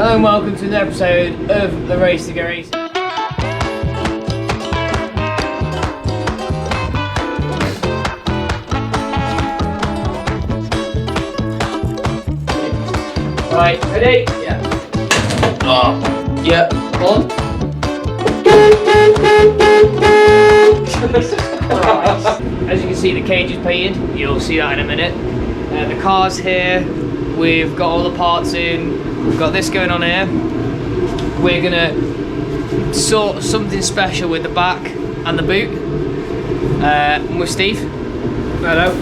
Hello and welcome to another episode of the Race to Go Racing. Right, ready? Yeah. Oh, yeah, on. As you can see, the cage is painted. You'll see that in a minute. The car's here. We've got all the parts in. We've got this going on here. We're gonna sort something special with the back and the boot. With Steve. Hello.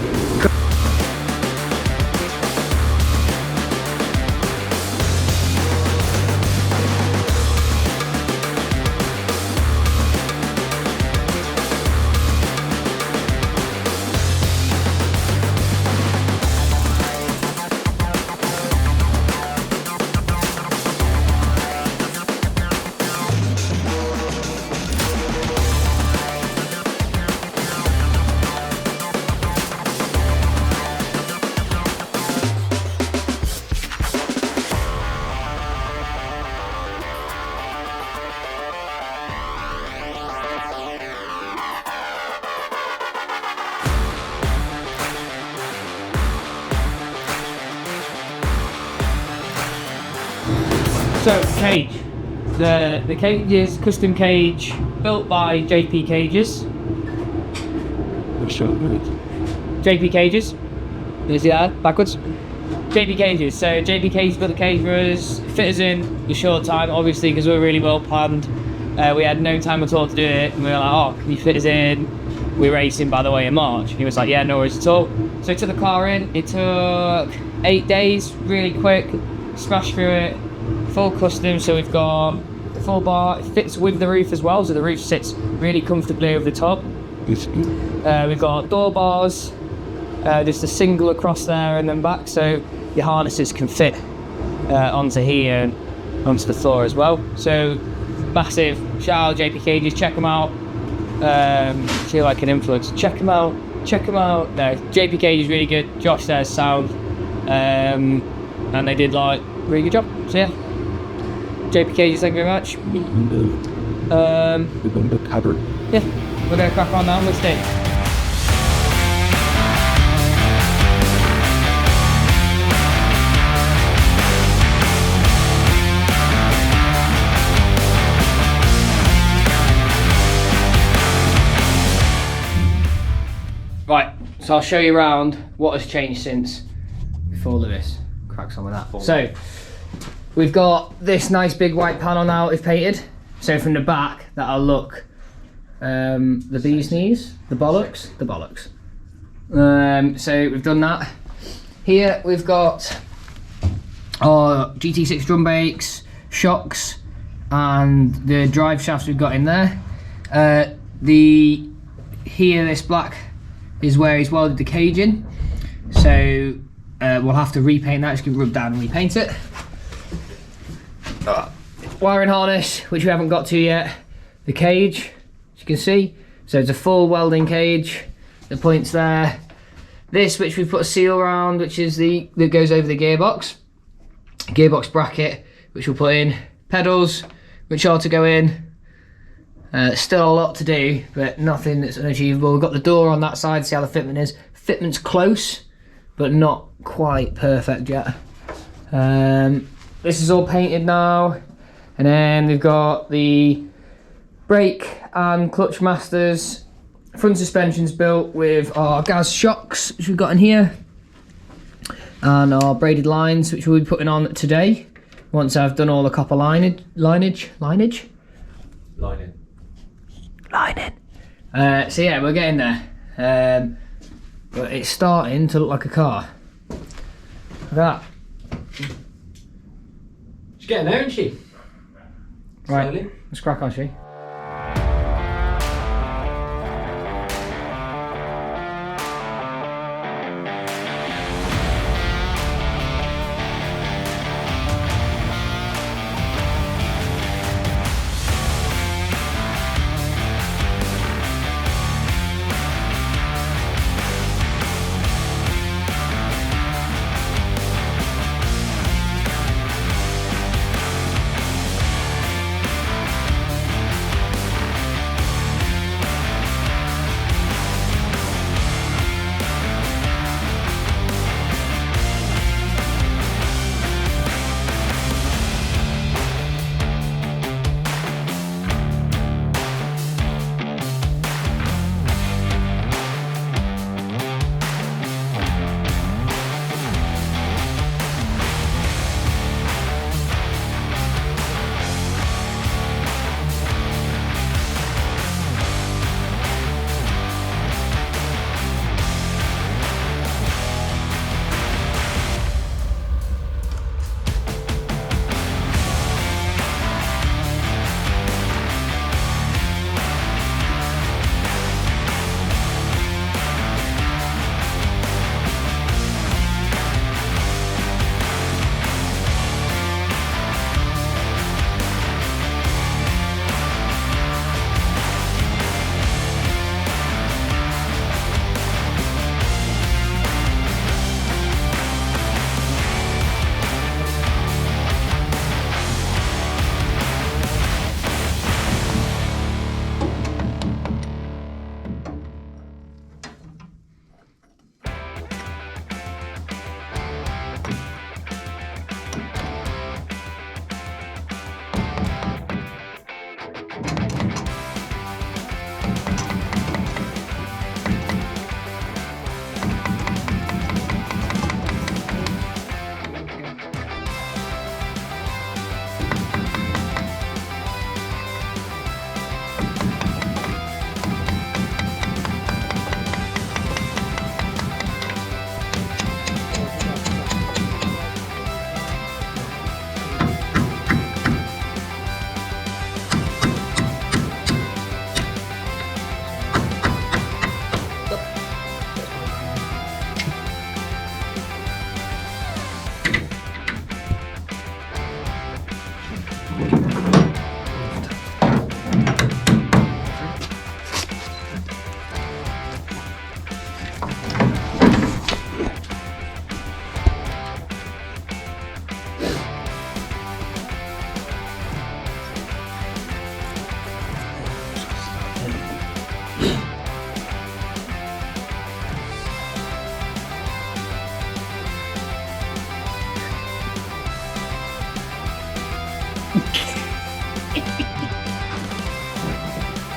So, cage. The cage is custom cage built by JP Cages. JP Cages. You see that? Backwards. JP Cages. So JP Cages built the cage for us, fit us in a short time, obviously, because we were really well planned. We had no time at all to do it, and we were like, oh, can you fit us in? We're racing, by the way, in March. And he was like, yeah, no worries at all. So he took the car in. It took 8 days, really quick. Smashed through it. Full custom, so we've got the full bar. It fits with the roof as well, so the roof sits really comfortably over the top. We've got door bars, just a single across there and then back, so your harnesses can fit onto here and onto the floor as well. So massive. Shout out JP Cages, check them out. Feel like an influence. Check them out. Check them out. No, JP Cage is really good. Josh there's sound, and they did like really good job. So yeah. JP Cages, thank you very much. Yeah, we're going to crack on now, let's do it. Right, so I'll show you around what has changed since before Lewis cracks on with that. So, we've got this nice big white panel now we've painted. So from the back, that'll look the bee's knees, the bollocks. So we've done that. Here we've got our GT6 drum brakes, shocks, and the drive shafts we've got in there. This black is where he's welded the cage in. So we'll have to repaint that, just rub down and repaint it. Wiring harness, which we haven't got to yet. The cage, as you can see. So it's a full welding cage. The points there. This, which we put a seal around, which is that goes over the gearbox. Gearbox bracket, which we'll put in. Pedals, which are to go in. Still a lot to do, but nothing that's unachievable. We've got the door on that side, see how the fitment is. Fitment's close, but not quite perfect yet. This is all painted now, and then we've got the brake and clutch masters. Front suspension's built with our gas shocks, which we've got in here, and our braided lines, which we'll be putting on today once I've done all the copper lining. So yeah, we're getting there, but it's starting to look like a car. Look at that. She's getting there, isn't she? Right, Slowly. let's crack on, shall we?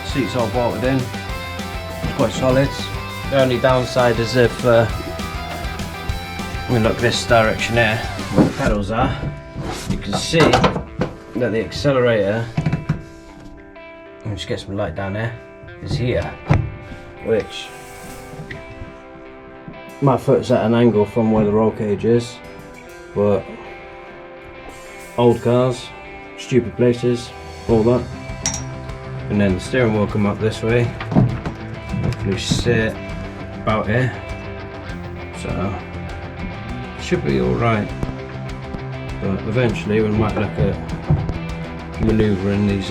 Seats all bolted in. It's quite solid. The only downside is if we look this direction here, where the pedals are, you can see that the accelerator, let me just get some light down there, is here, which my foot's at an angle from where the roll cage is, but old cars, stupid places, all that. And then the steering wheel come up this way, hopefully sit about here, so should be alright. But eventually we might look at manoeuvring these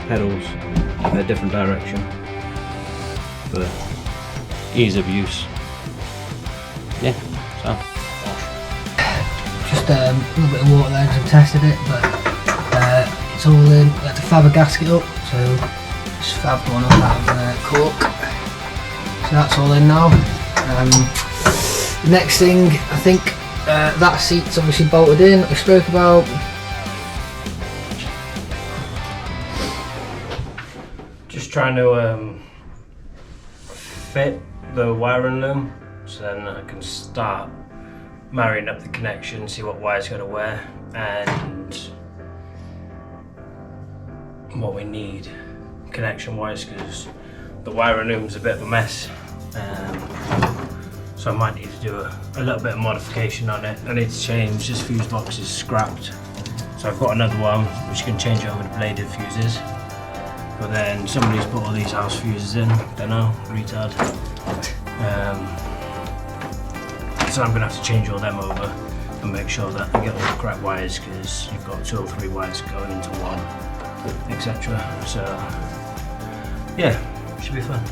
pedals in a different direction, but ease of use. Yeah, so. Just a little bit of water there because I've tested it, but it's all in. We had to fab a gasket up, so just fabbed one up out of cork. So that's all in now. The next thing, I think that seat's obviously bolted in, that we spoke about. Just trying to fit the wiring loom, so then I can start marrying up the connection, see what wires got to where, and what we need connection wise, because the wiring loom's a bit of a mess. So I might need to do a little bit of modification on it. I need to change this fuse box, is scrapped, so I've got another one which can change over the bladed fuses, but then somebody's put all these house fuses in, don't know, retard. So I'm going to have to change all them over and make sure that I get all the correct wires, because you've got 2 or 3 wires going into one, etc. So yeah, should be fun.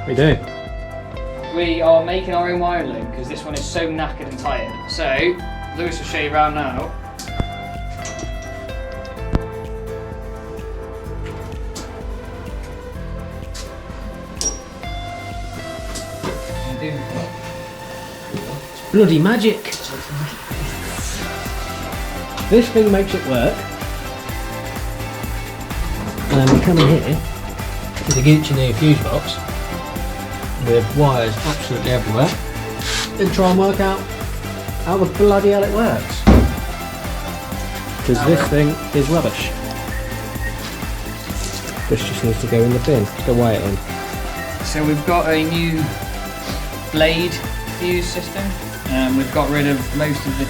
What are you doing? We are making our own wiring loom because this one is so knackered and tired. So, Lewis will show you around now. It's bloody magic. This thing makes it work. And then we come in here with a Gucci new fuse box with wires absolutely everywhere and try and work out how the bloody hell it works. Because this thing is rubbish. This just needs to go in the bin. Let's go weigh it in. So we've got a new blade fuse system. We've got rid of most of the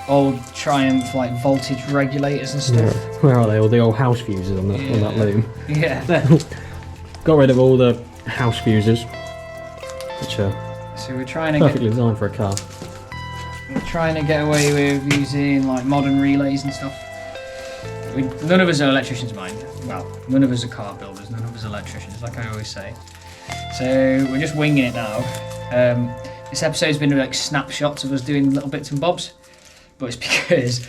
old Triumph like voltage regulators and stuff. Yeah. Where are they? All the old house fuses on that loom. Yeah. Got rid of all the house fuses, which are So we're trying to perfectly designed for a car. We're trying to get away with using like modern relays and stuff. None of us are electricians, mind. Well, none of us are car builders. None of us are electricians, like I always say. So we're just winging it now. This episode's been like snapshots of us doing little bits and bobs, but it's because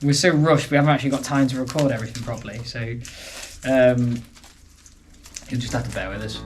we're so rushed we haven't actually got time to record everything properly. So you'll just have to bear with us.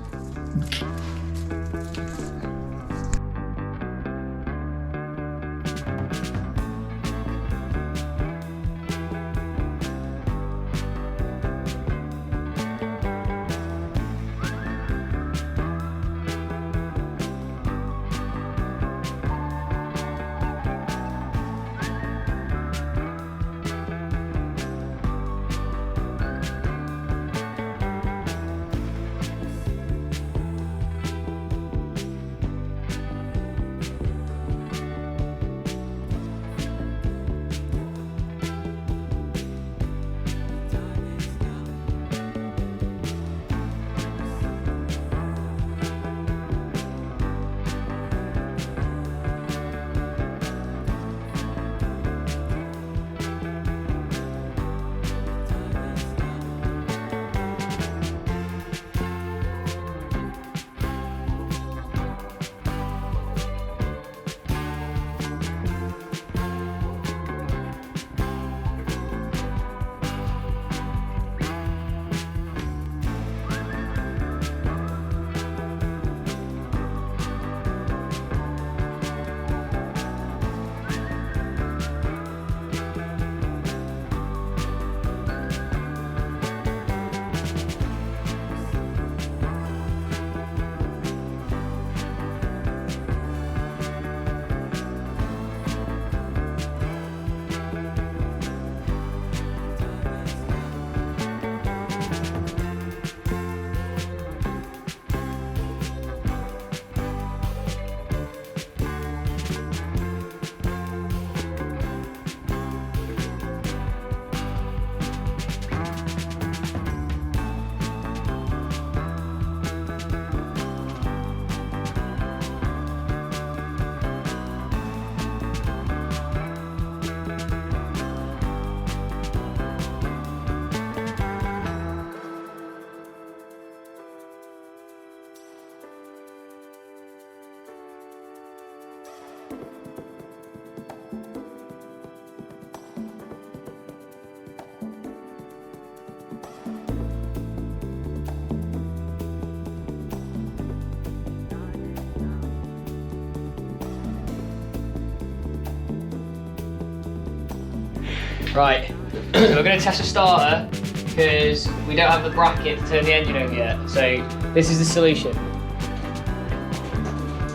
Right, so we're going to test a starter because we don't have the bracket to turn the engine over yet. So this is the solution.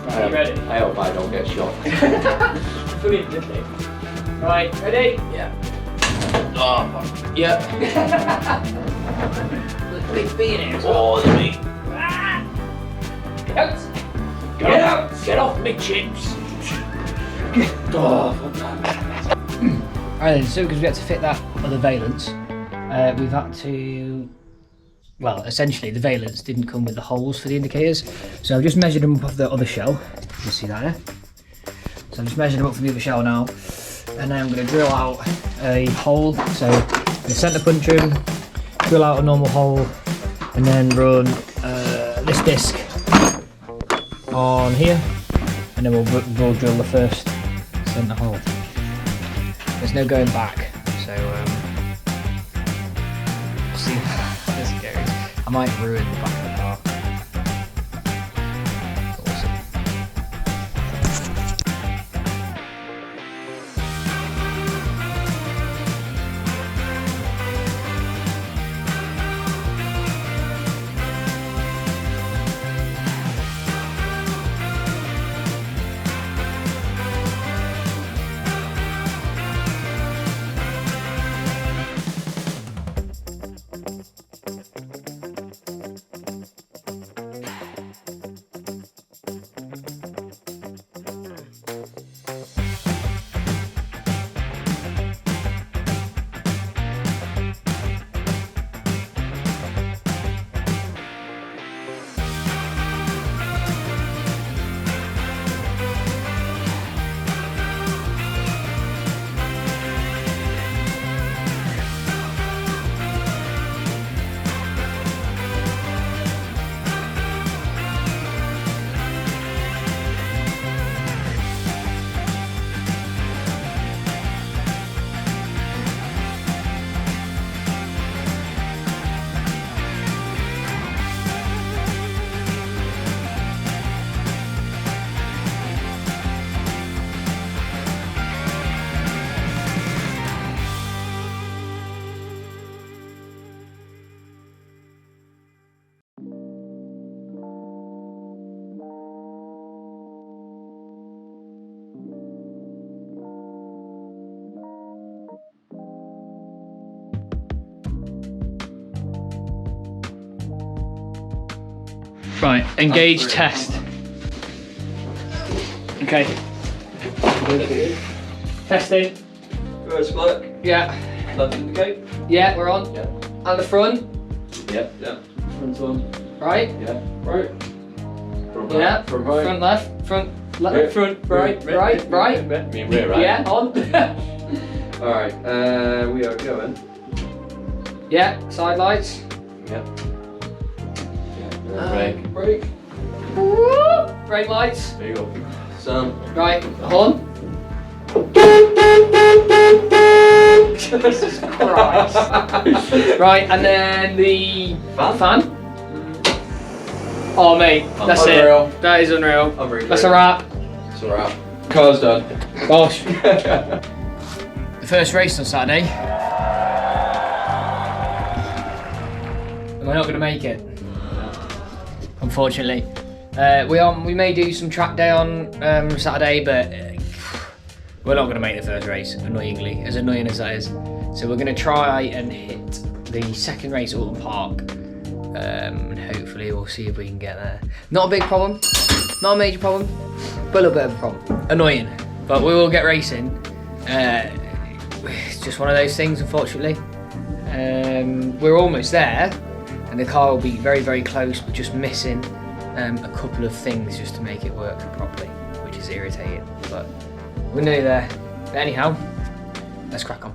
Right, are you ready? I hope I don't get shot. Brilliant, didn't it? Right, ready? Yeah. Oh, fuck. Yeah. Big B in it as well. Oh, the meat. Get out! Get out! Get off me chips. Oh, fuck that. Alright then, so because we had to fit that other valence, we've had to, well, essentially the valence didn't come with the holes for the indicators, so I've just measured them up off the other shell. You can see that here. So I've just measured them up from the other shell now, and then I'm going to drill out a hole. So I'm going to centre punch them, drill out a normal hole, and then run this disc on here, and then we'll drill the first centre hole. There's no going back, so we'll see how this goes. I might ruin the back of the car. Awesome. Right, engage test. Okay. Testing. First look. Yeah. Left indicate. Yeah, we're on. Yeah. And the front. Yeah. Yeah. Front one. Right. Yeah. Right. Front Yeah. right. Front right. Front left. Front left. Rear. Front right. Rear. Right. Right. Me rear right. Yeah. On. Alright, we are going. Yeah. Side lights. Yeah. Brake. Brake. Brake lights. There you go. Sam. Right. Horn. Jesus Christ. Right, and then the fan. Oh mate, that's Unreal. it. That is unreal. Unreal. That's a wrap. It's a wrap. Car's done. Gosh. The first race on Saturday. And we're not going to make it. Unfortunately. We may do some track day on Saturday, but we're not going to make the first race, annoyingly, as annoying as that is. So we're going to try and hit the second race at Alton Park, and hopefully we'll see if we can get there. Not a big problem, not a major problem, but a little bit of a problem. Annoying, but we will get racing. It's just one of those things, unfortunately. We're almost there, and the car will be very, very close, but just missing a couple of things just to make it work properly, which is irritating, but we're nearly there. But anyhow, let's crack on.